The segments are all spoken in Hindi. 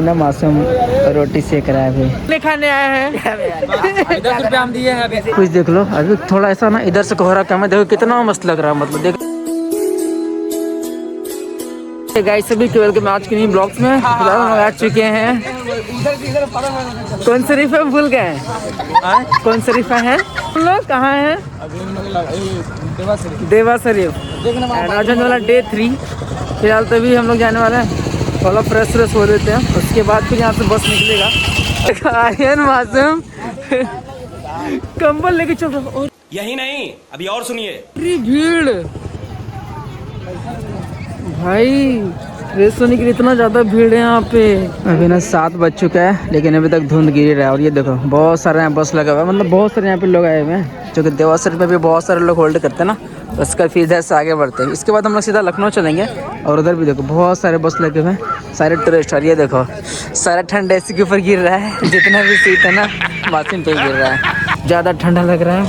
ना मासूम रोटी सेक रहा है अभी खाने आया है। 10 रुपये हम दिए हैं अभी। कुछ देख लो अभी थोड़ा ऐसा ना इधर से कोहरा कम है, देखो कितना मस्त लग रहा है। मतलब देख गाइस सभी केवल के मैच के नहीं ब्लॉग्स में फिलहाल हम आ चुके हैं। कौन शरीफ है भूल गए कौन शरीफ है हम लोग कहाँ हैं? देवा शरीफ वाला डे 3 फिलहाल तभी हम लोग जाने वाले हैं। थोड़ा फ्रेश हो देते हैं, उसके बाद फिर यहाँ से बस निकलेगा। आर्यन मासूम कंबल लेके चल रहा। यही नहीं अभी और सुनिए। भीड़ भाई रेस होने के लिए इतना ज़्यादा भीड़ है यहाँ पे। अभी ना 7 बज चुका है लेकिन अभी तक धुंध गिरी रहा है। और ये देखो बहुत सारे यहाँ बस लगा हुआ है, मतलब बहुत सारे यहाँ पे लोग आए हुए हैं, जो कि देवा शरीफ में भी बहुत सारे लोग होल्ड करते हैं ना, तो उसका फिर इधर से आगे बढ़ते हैं। इसके बाद हम लोग सीधा लखनऊ चलेंगे। और उधर भी देखो बहुत सारे बस लगे हुए हैं, सारे टूरिस्ट। और ये देखो सारा ठंड एसी के ऊपर गिर रहा है, जितना भी सीट है ना मासिन पे गिर रहा है। ज़्यादा ठंडा लग रहा है।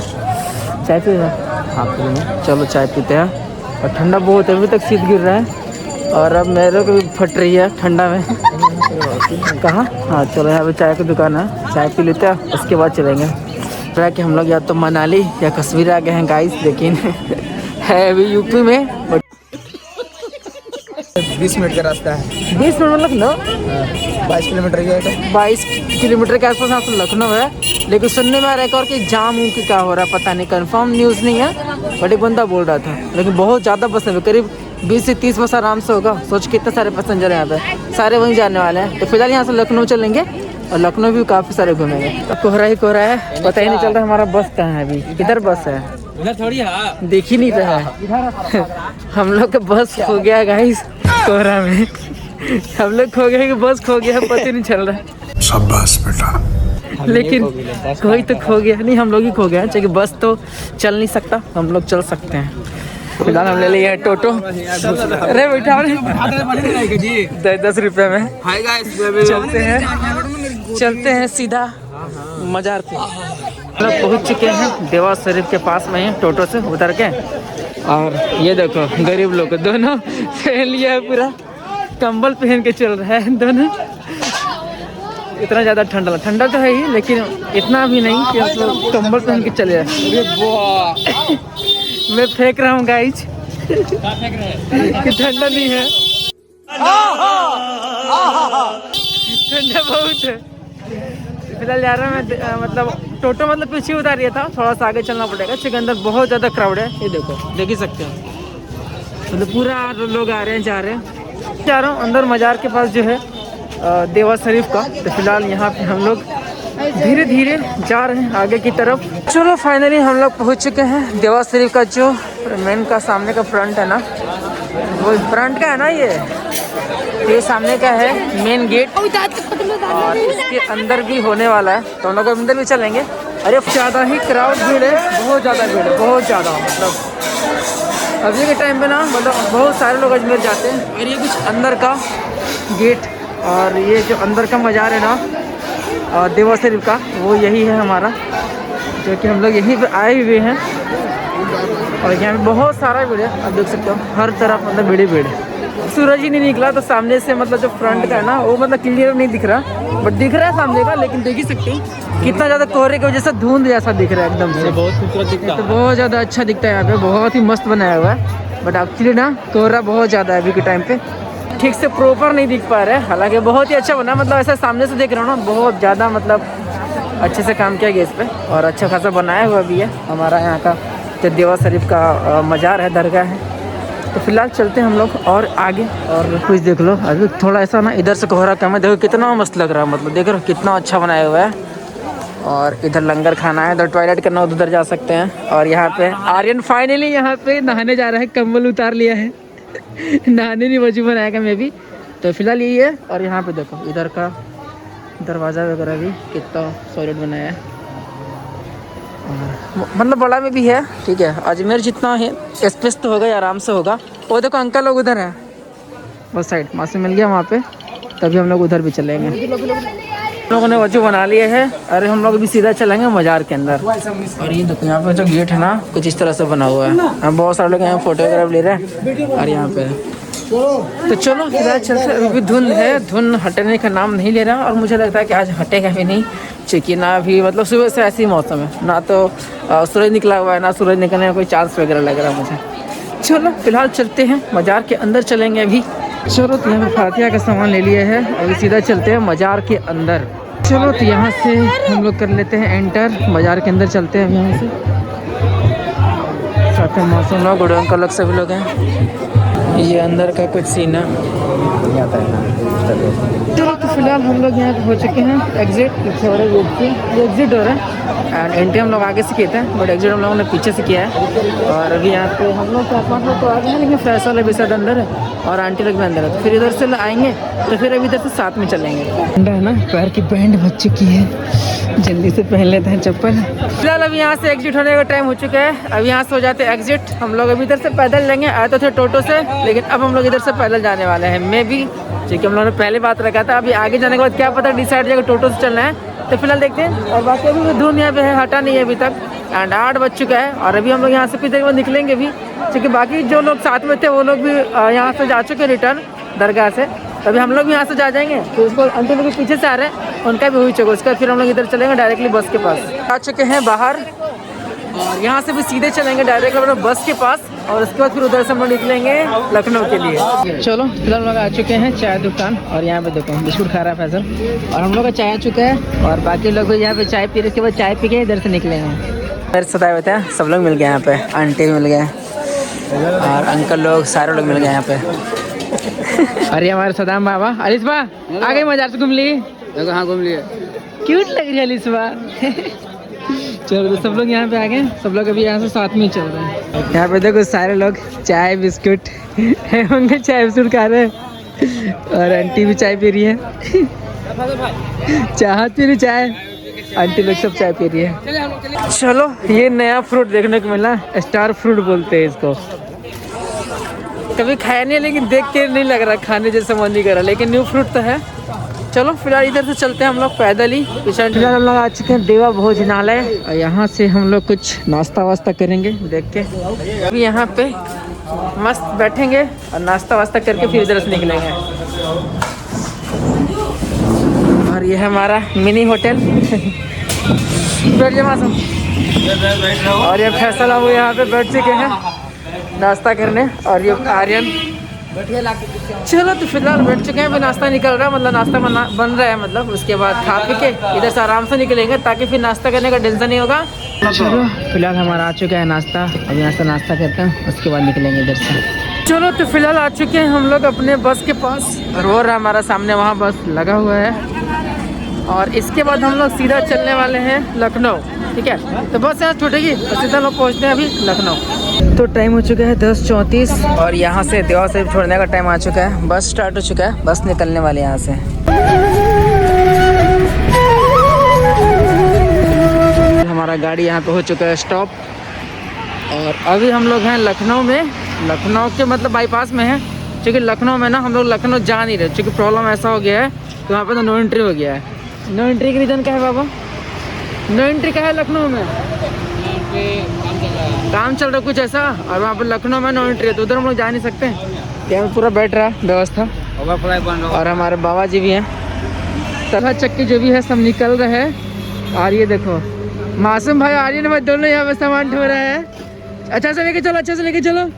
चाय पी हाँ चलो चाय पीते हैं। और ठंडा बहुत है, अभी तक शीत गिर रहा है और अब मेरे को भी फट रही है ठंडा में। कहाँ? हाँ चलो यहाँ पे चाय की दुकान है, चाय पी लेते हैं उसके बाद चलेंगे। ट्राई कि हम लोग या तो मनाली या कश्मीर आ गए हैं गाइस, लेकिन है अभी यूपी में। बट 20 मिनट का रास्ता है। 20 मिनट मतलब ना 22 किलोमीटर का 22 किलोमीटर के आसपास यहाँ से लखनऊ है। लेकिन सुनने में आ रहा है और कि जाम उम की क्या हो रहा है पता नहीं, कंफर्म न्यूज़ नहीं है, बट एक बंदा बोल रहा था। लेकिन बहुत ज़्यादा बस है, करीब 20 से 30 बस आराम से होगा। सोच कितने सारे पैसेंजर हैं यहाँ पे, सारे वहीं जाने वाले हैं। तो फिलहाल यहाँ से लखनऊ चलेंगे और लखनऊ भी काफ़ी सारे घूमेंगे। तो कोहरा ही कोहरा है, पता ही नहीं चल रहा हमारा बस कहाँ है। अभी किधर बस है उधर थोड़ी है, देख ही नहीं रहा है। हम लोग का बस खो गया है गाइस कोहरा में। हम लोग खो गए कि बस खो गया, पता ही नहीं चल रहा है। शाबाश बेटा। लेकिन कोई तो खो गया नहीं, हम लोग ही खो गए, क्योंकि बस तो चल नहीं सकता, हम लोग चल सकते हैं। फिलहाल हम ले लिए हैं टोटो। अरे बैठा 10 रुपये में चलते हैं सीधा मजार पे। हम लोग पहुँच चुके हैं देवा शरीफ के पास में ही टोटो से उतर के। और ये देखो गरीब लोग दोनों पहन लिया है, पूरा कंबल पहन के चल रहा है दोनों। इतना ज़्यादा ठंडा तो है ही, लेकिन इतना भी नहीं कि मतलब कंबल पहन के चले जाए। मैं फेंक रहा हूँ गाइज कि ठंडा नहीं है, ठंडा बहुत है। फिलहाल जा रहा है मैं, मतलब टोटो मतलब पीछे उतार दिया था, थोड़ा सा आगे चलना पड़ेगा। इसके अंदर बहुत ज़्यादा क्राउड है, ये देखो देख ही सकते हो। मतलब पूरा लोग आ रहे हैं जा रहे हैं। जा रहा हूँ अंदर मज़ार के पास जो है देवा शरीफ का। तो फिलहाल यहाँ पे हम लोग धीरे धीरे जा रहे हैं आगे की तरफ। चलो फाइनली हम लोग पहुँच चुके हैं देवा शरीफ का जो मेन का सामने का फ्रंट है ना, वो फ्रंट का है ना, ये सामने का है मेन गेट। और इसके अंदर भी होने वाला है, तो हम लोग अंदर भी चलेंगे। अरे ज़्यादा ही क्राउड भीड़ है, बहुत ज़्यादा भीड़ है, बहुत ज़्यादा। मतलब अभी के टाइम पे ना मतलब बहुत सारे लोग अजमेर जाते हैं। और ये कुछ अंदर का गेट और ये जो अंदर का मज़ार है ना देवा शरीफ का, वो यही है हमारा, जो कि हम लोग यहीं पे आए हुए हैं। और यहाँ पे बहुत सारा भीड़ है, आप देख सकते हो हर तरफ मतलब भीड़ है। सूरज ही नहीं निकला तो सामने से मतलब जो फ्रंट का है ना वो मतलब क्लियर नहीं दिख रहा, बट दिख रहा है सामने का। लेकिन देख ही सकते हो कितना ज़्यादा कोहरे की वजह से धुंध जैसा दिख रहा है एकदम से। बहुत खूबसूरत दिखता है, तो बहुत ज़्यादा अच्छा दिखता है यहाँ पे, बहुत ही मस्त बनाया हुआ है। बट एक्चुअली ना कोहरा बहुत ज़्यादा है अभी के टाइम पे, ठीक से प्रॉपर नहीं दिख पा रहा है। हालांकि बहुत ही अच्छा बना, मतलब ऐसा सामने से देख रहा हूँ ना, बहुत ज़्यादा मतलब अच्छे से काम किया गया इस पर। और अच्छा खासा बनाया हुआ भी है हमारा यहाँ का जो देवा शरीफ का मज़ार है, दरगाह है। तो फिलहाल चलते हैं हम लोग और आगे। और कुछ देख लो अभी थोड़ा ऐसा ना इधर से कोहरा कम है, देखो कितना मस्त लग रहा है। मतलब देख रहे हो कितना अच्छा बनाया हुआ है। और इधर लंगर खाना है, इधर टॉयलेट करना हो तो उधर जा सकते हैं। और यहाँ पे आर्यन फाइनली यहाँ पे नहाने जा रहा है, कंबल उतार लिया है। नहाने नहीं वजू बनाएगा मैं भी। तो फिलहाल यही है। और यहाँ पे देखो इधर का दरवाज़ा वगैरह भी कितना सॉलिड बनाया है, मतलब बड़ा में भी है। ठीक है, अजमेर जितना है स्पेस तो होगा, आराम से होगा। वो देखो अंकल लोग उधर हैं, उस साइड मासी मिल गया वहाँ पे, तभी हम लोग उधर भी चलेंगे। हम लोगों ने वजू बना लिए है। अरे हम लोग भी सीधा चलेंगे मज़ार के अंदर। और ये देखो यहाँ पे जो गेट है ना कुछ इस तरह से बना हुआ है। हम बहुत सारे लोग यहाँ फोटो वगैरह ले रहे हैं। और यहाँ पे तो चलो फिलहाल चलते। अभी भी धुंध है, धुंध हटने का नाम नहीं ले रहा और मुझे लगता है कि आज हटेगा भी नहीं। क्योंकि ना अभी मतलब सुबह से ऐसी मौसम है, ना तो सूरज निकला हुआ है, ना सूरज निकलने का कोई चांस वगैरह लग रहा है मुझे। चलो फिलहाल चलते हैं, मज़ार के अंदर चलेंगे अभी। चलो तो यहाँ पे फातिहा का सामान ले लिया है, अभी सीधा चलते हैं मज़ार के अंदर। चलो तो यहाँ से हम लोग कर लेते हैं एंटर, मज़ार के अंदर चलते हैं यहाँ से। साथ में मौसम लोग, गुड़ अंकल लोग सभी लोग हैं। ये अंदर का कुछ सीन है। चलो तो फिलहाल हम लोग यहाँ हो चुके हैं एग्जिट, पीछे हो रहा है ये एग्जिट हो रहा है एंड एंट्री हम लोग आगे से किए थे, बट एग्जिट हम लोगों ने पीछे से किया है। और अभी यहाँ पे हम लोग 4-5 लोग तो आ गए हैं, लेकिन फैसल अभी शायद अंदर है और आंटी लोग भी अंदर है। तो फिर इधर से आएंगे तो फिर अभी इधर से साथ में चलेंगे। ठंडा है ना, पैर की बैंड बज चुकी है, जल्दी से पहन लेते हैं चप्पल। फिलहाल अभी यहाँ से एग्जिट होने का टाइम हो चुका है, अब यहाँ से हो जाते हैं एग्जिट। हम लोग अभी इधर से पैदल लेंगे, आए तो थे टोटो से, लेकिन अब हम लोग इधर से पैदल जाने वाले हैं। मे भी क्योंकि हम लोगों ने पहले बात रखा था, अभी आगे जाने के बाद क्या पता डिसाइड जगह टोटो से चलना है। तो फिलहाल देखते हैं। और बाकी अभी धुंध यहाँ पे है, हटा नहीं है अभी तक एंड 8 बज चुका है और अभी हम लोग यहाँ से कुछ देर के बाद निकलेंगे भी, क्योंकि बाकी जो लोग साथ में थे वो लोग भी यहाँ से जा चुके रिटर्न दरगाह से। तभी हम लोग भी यहाँ से जा जाएंगे। तो उसको आंटी लोग पीछे से आ रहे हैं, उनका भी हो ही चुका। उसके बाद फिर हम लोग इधर चलेंगे डायरेक्टली बस के पास। आ चुके हैं बाहर और यहाँ से भी सीधे चलेंगे डायरेक्ट अपने बस के पास और उसके बाद फिर उधर से हम लोग निकलेंगे लखनऊ के लिए। चलो फिलहाल लोग आ चुके हैं चाय दुकान और यहाँ पे देखो बिस्कुट खा रहा है फैसल और हम लोग का चाय आ चुका है और बाकी लोग भी यहाँ पे चाय पी रहे। इसके बाद चाय पी के इधर से निकलेंगे। मेरे सताए हुए थे सब लोग मिल गए यहाँ पे, आंटी भी मिल गए और अंकल लोग सारे लोग मिल गए यहाँ पे। अरे हमारे सदाम बाबा अलिसबा आ गई, मजार से घूम ली? हाँ घूम लिए, क्यूट लग रही है अलिसबा। चलो तो सब लोग यहाँ पे आ गए, सब लोग अभी यहाँ से साथ में चल रहे हैं। यहाँ पे देखो सारे लोग चाय बिस्कुट होंगे, चाय बिस्कुट खा रहे हैं और आंटी भी चाय पी रही है। चाहत पी रही चाय, आंटी लोग सब चाय पी रही है। चलो ये नया फ्रूट देखने को मिला, स्टार फ्रूट बोलते हैं इसको। कभी खाया नहीं, लेकिन देख के नहीं लग रहा खाने जैसा मन नहीं कर रहा, लेकिन न्यू फ्रूट तो है। चलो फिलहाल इधर से चलते हैं हम लोग पैदल ही। फिलहाल हम लोग आ चुके हैं देवा भोजनालय और यहाँ से हम लोग कुछ नाश्ता वास्ता करेंगे देख के। अभी यहाँ पे मस्त बैठेंगे और नाश्ता वास्ता करके फिर इधर से निकलेंगे। और ये है हमारा मिनी होटल। बैठ जाओ मासूम। और ये फैसला वो यहाँ पे बैठ चुके हैं नाश्ता करने और ये आर्यन। चलो तो फिलहाल बैठ चुके हैं, अभी नाश्ता निकल रहा है, मतलब नाश्ता बन रहा है, मतलब उसके बाद खा पी के इधर से आराम से निकलेंगे ताकि फिर नाश्ता करने का टेंशन नहीं होगा। चलो फिलहाल हमारा आ चुका है नाश्ता, अब यहाँ से नाश्ता करते हैं उसके बाद निकलेंगे इधर से। चलो तो फिलहाल आ चुके हैं हम लोग अपने बस के पास और वो रहा हमारा सामने, वहाँ बस लगा हुआ है और इसके बाद हम लोग सीधा चलने वाले हैं लखनऊ। ठीक है, तो बस यहाँ छूटेगी और सीधा लोग पहुँचते हैं अभी लखनऊ। तो टाइम हो चुका है 10:34 और यहाँ से देवा से छोड़ने का टाइम आ चुका है। बस स्टार्ट हो चुका है, बस निकलने वाले यहाँ से। हमारा गाड़ी यहाँ पे हो चुका है स्टॉप और अभी हम लोग हैं लखनऊ में। लखनऊ के मतलब बाईपास में है, क्योंकि लखनऊ में ना हम लोग लखनऊ जा नहीं रहे, क्योंकि प्रॉब्लम ऐसा हो गया है कि वहाँ पे तो नो एंट्री हो गया है। नो एंट्री का रीज़न क्या है बाबा? नो एंट्री का है लखनऊ में काम चल रहा कुछ ऐसा और वहाँ पर लखनऊ में नो एंट्री है, तो उधर हम लोग जा नहीं सकते। यहाँ पूरा बैठ रहा व्यवस्था और हमारे बाबा जी भी हैं। तरह चक्के जो भी है सब निकल रहे हैं। और ये देखो मासूम भाई आर्यन भाई दोनों यहाँ पे सामान ढो रहे हैं। अच्छा से लेके चलो, अच्छा से लेके चलो।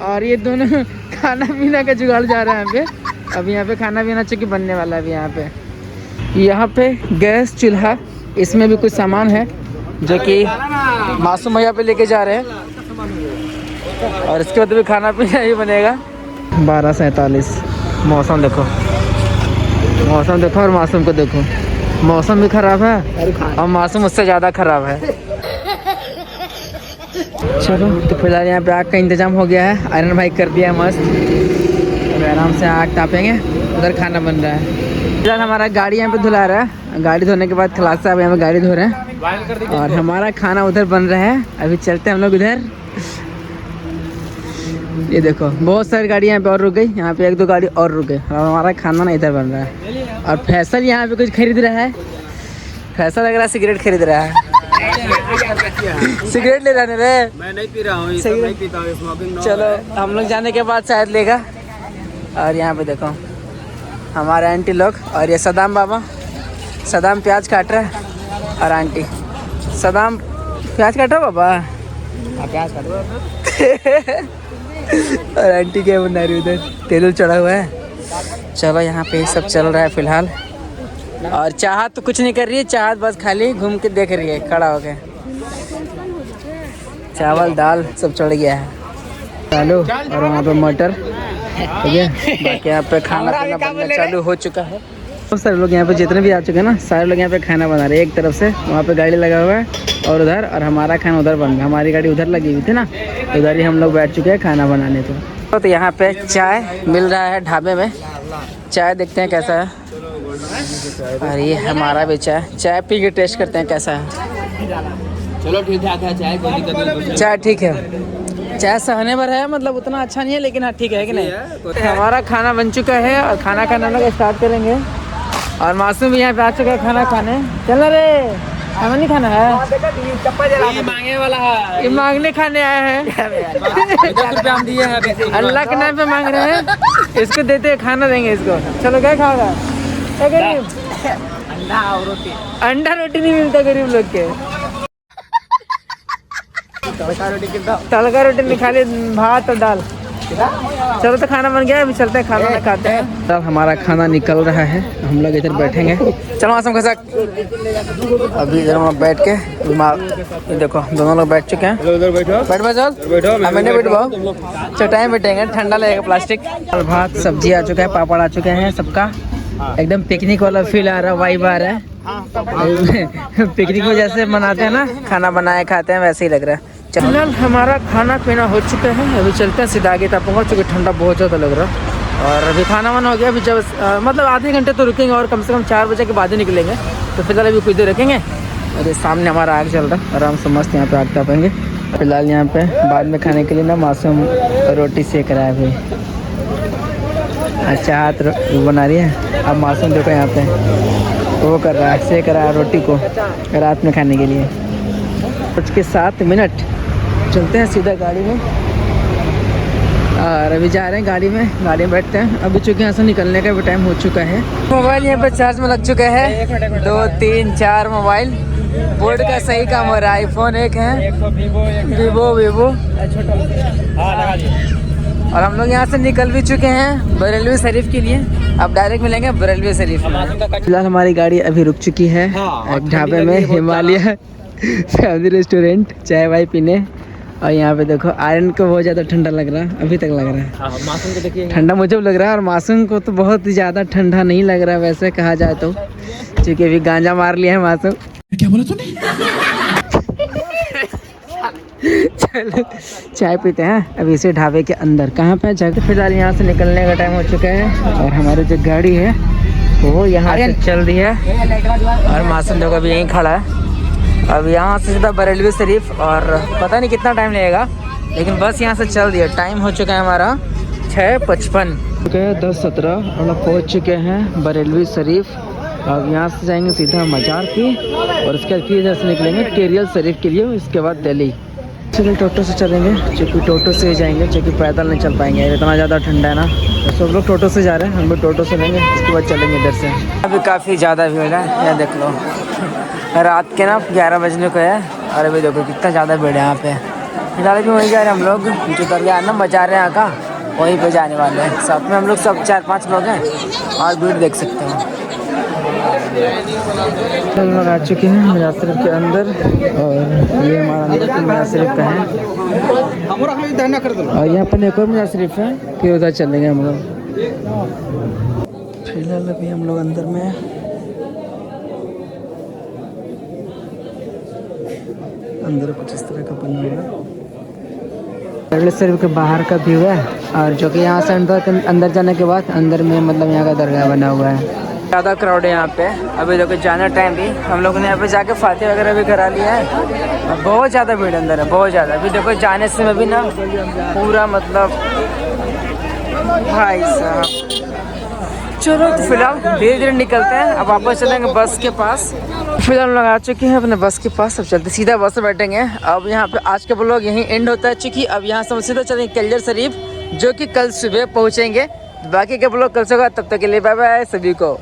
और ये दोनों खाना पीना का जुगाड़ जा रहा है यहाँ पे। अब यहाँ पे खाना पीना चूँकि बनने वाला है अभी यहाँ पे गैस चूल्हा, इसमें भी कुछ सामान है जो कि मासूम भैया पे लेके जा रहे हैं और इसके बाद भी खाना पीना ही बनेगा। 12:47 मौसम देखो, मौसम देखो और मासूम को देखो, मौसम भी खराब है और मासूम उससे ज़्यादा खराब है। चलो तो फिलहाल यहाँ पे आग का इंतजाम हो गया है, आर्यन भाई कर दिया है मस्त, तो आराम से आग तापेंगे। उधर खाना बन रहा है। फिलहाल हमारा गाड़ी यहाँ पे धुला रहा है, गाड़ी धोने के बाद खलास साहब यहाँ पे गाड़ी धो रहे हैं और हमारा खाना उधर बन रहा है। अभी चलते हैं हम लोग उधर। ये देखो बहुत सारी गाड़ी यहाँ पे और रुक गई, यहाँ पे 1-2 गाड़ी और रुक गई और हमारा खाना ना इधर बन रहा है। और फैसल यहाँ पे कुछ खरीद रहा है, फैसल लग रहा है सिगरेट खरीद रहा है। सिगरेट ले रहा है रे, मैं नहीं पी रहा हूँ, नहीं पीता हूँ स्मोकिंग। चलो हम लोग जाने के बाद शायद लेगा, और यहाँ पे देखो हमारे आंटी लोग, और ये सदाम बाबा। सदाम प्याज काट रहा है और आंटी सदाम प्याज काट रहा बाबा। प्याज काट और आंटी क्या बना रही उधर, तेल चढ़ा हुआ है। चलो यहाँ पे सब चल रहा है फिलहाल। और चाहत तो कुछ नहीं कर रही है, चाहत बस खाली घूम के देख रही है खड़ा होके। चावल दाल सब चढ़ गया है चालू, और वहाँ पे मटर, ठीक है। बाकी यहाँ पे खाना पीना बनना चालू हो चुका है। बहुत सारे लोग यहाँ पे जितने भी आ चुके हैं ना, सारे लोग यहाँ पे खाना बना रहे हैं। एक तरफ से वहाँ पे गाड़ी लगा हुआ है और उधर, और हमारा खाना उधर बन गया। हमारी गाड़ी उधर लगी हुई थी ना, उधर ही हम लोग बैठ चुके हैं खाना बनाने को। तो यहाँ पे चाय मिल रहा है ढाबे में। चाय देखते हैं कैसा है। और ये हमारा भी चाय पी के टेस्ट करते हैं कैसा है। चलो ठीक ठाक है, चाय कोई दिक्कत नहीं। चाय ठीक है, चाय सहने भर है, मतलब उतना अच्छा नहीं है लेकिन हाँ ठीक है कि नहीं। हमारा खाना बन चुका है और खाना खाना लोग स्टार्ट करेंगे। और मासूम भी यहाँ पे आ चुका है खाना खाने। चल रे, खाना नहीं खाना है, ये मांगने वाला है, ये मांगने खाने आए हैं। 10 रुपये हम दिए हैं, अल्लाह के नाम पे मांग रहे हैं, इसको देते हैं, खाना देंगे इसको। चलो क्या खाओगा? क्या गरीब? अंडा रोटी नहीं मिलता गरीब लोग के। तड़का रोटी नहीं, खाली भात और दाल। चलो तो खाना बन गया, अभी चलते हैं खाना खाते हैं। तब हमारा खाना निकल रहा है, हम लोग इधर बैठेंगे। चलो आसम के साथ अभी इधर हम बैठ के, ये देखो दोनों लोग बैठ चुके हैं। उधर बैठो, बैठ बैठो, मैंने बैठो, चटाई बैठेंगे, ठंडा लगेगा प्लास्टिक। भात सब्जी आ चुका है, पापड़ आ चुके हैं सबका। एकदम पिकनिक वाला फील आ रहा है, वाइब आ रहा है। पिकनिक में जैसे मनाते हैं ना, खाना बनाए खाते हैं, वैसे ही लग रहा है। फिलहाल हमारा खाना पीना हो चुका है, अभी चलते हैं सीधा आगे। तब पहुँच चुके, ठंडा बहुत ज़्यादा लग रहा है। और अभी खाना वाना हो गया। अभी जब मतलब आधे घंटे तो रुकेंगे और कम से कम 4 बजे के बाद ही निकलेंगे। तो फिलहाल अभी कुछ देर रखेंगे। और ये सामने हमारा आग चल रहा है, आराम से मस्त यहाँ पे आग तापेंगे। फिलहाल यहाँ पे बाद में खाने के लिए ना मासूम रोटी सेक रहा है अभी। अच्छा हाथ बना रही है। अब मासूम देखो यहाँ पे वो कर रहा है, सेक रहा है रोटी को रात में खाने के लिए। 7 चलते हैं सीधा गाड़ी में। और अभी जा रहे हैं गाड़ी में बैठते हैं। अभी चूँकि यहाँ से निकलने का भी टाइम हो चुका है। मोबाइल यहाँ पे चार्ज में लग चुका है, 2 3 4 मोबाइल। बोर्ड का सही काम हो रहा है। आईफोन 1 है, वीवो। और हम लोग यहाँ से निकल भी चुके हैं बरेलवी शरीफ के लिए। अब डायरेक्ट मिलेंगे बरेलवी शरीफ। फिलहाल हमारी गाड़ी अभी रुक चुकी है एक ढाबे में, हिमालय फैमिली रेस्टोरेंट, चाय वाय पीने। और यहाँ पे देखो आयरन को बहुत ज़्यादा ठंडा लग रहा है, अभी तक लग रहा है। मासूम को देखिए, ठंडा मुझे लग रहा है, और मासूम को तो बहुत ही ज़्यादा ठंडा नहीं लग रहा है वैसे कहा जाए तो, क्योंकि अभी गांजा मार लिया है मासूम। क्या बोला तूने? चलो चाय पीते हैं अभी इसी ढाबे के अंदर। कहाँ पे जगह? फिलहाल यहाँ से निकलने का टाइम हो चुका है और हमारी जो गाड़ी है वो यहाँ से चल रही है। और मासूम देखो अभी यहीं खड़ा है। अब यहाँ से सीधा बरेलवी शरीफ, और पता नहीं कितना टाइम लगेगा, लेकिन बस यहाँ से चल दिया। टाइम हो चुका है हमारा 6:55, 10:17 हम लोग पहुँच चुके हैं बरेलवी शरीफ। अब यहाँ से जाएंगे सीधा मजार की, और उसके बाद फिर इधर से निकलेंगे केरियल शरीफ के लिए, उसके बाद दिल्ली। चलिए टोटो से चलेंगे, क्योंकि टोटो से ही जाएंगे, क्योंकि पैदल नहीं चल पाएंगे, इतना ज़्यादा ठंडा है ना। तो सब लोग टोटो से जा रहे हैं, हम लोग टोटो से लेंगे, उसके बाद चलेंगे इधर से। अभी काफ़ी ज़्यादा भीड़ है, यह देख लो। रात के ना 11 बजने को है, और अभी देखो कितना ज़्यादा भीड़ है यहाँ पे। फिलहाल भी वहीं जा रहे हैं हम लोग, जो दरिया ना मजार यहाँ का, वहीं पे जाने वाले हैं। साथ में हम लोग सब 4-5 लोग हैं, और भीड़ देख सकते हैं। हम लोग आ चुके हैं मजार शरीफ के अंदर, और ये हमारा अंदर मजार शरीफ का है। और यहाँ पर एक और मजार शरीफ है, फिर उधर चलेंगे हम लोग। फिलहाल अभी हम लोग अंदर में अंदर कुछ इस तरह का बना हुआ है। बरेलवी शरीफ के बाहर का व्यू है, और जो कि यहाँ से अंदर जाने के बाद अंदर में मतलब यहाँ का दरगाह बना हुआ है। ज़्यादा क्राउड है यहाँ पे। अभी देखो जाना टाइम भी हम लोगों ने यहाँ पे जाके फातिहा वगैरह भी करा लिया है, और बहुत ज़्यादा भीड़ अंदर है, बहुत ज़्यादा। अभी देखो जाने से में भी ना पूरा मतलब भाई साहब। चलो तो फिलहाल धीरे धीरे निकलते हैं, अब वापस चलेंगे बस के पास। फिलहाल लोग आ चुके हैं अपने बस के पास, अब चलते सीधा बस से बैठेंगे। अब यहाँ पे आज का ब्लॉग यहीं एंड होता है, चूँकि अब यहाँ से सीधा चलेंगे केरियल शरीफ, जो कि कल सुबह पहुँचेंगे बाकी के ब्लॉग कल से होगा, तब तक के लिए बाय बाय सभी को।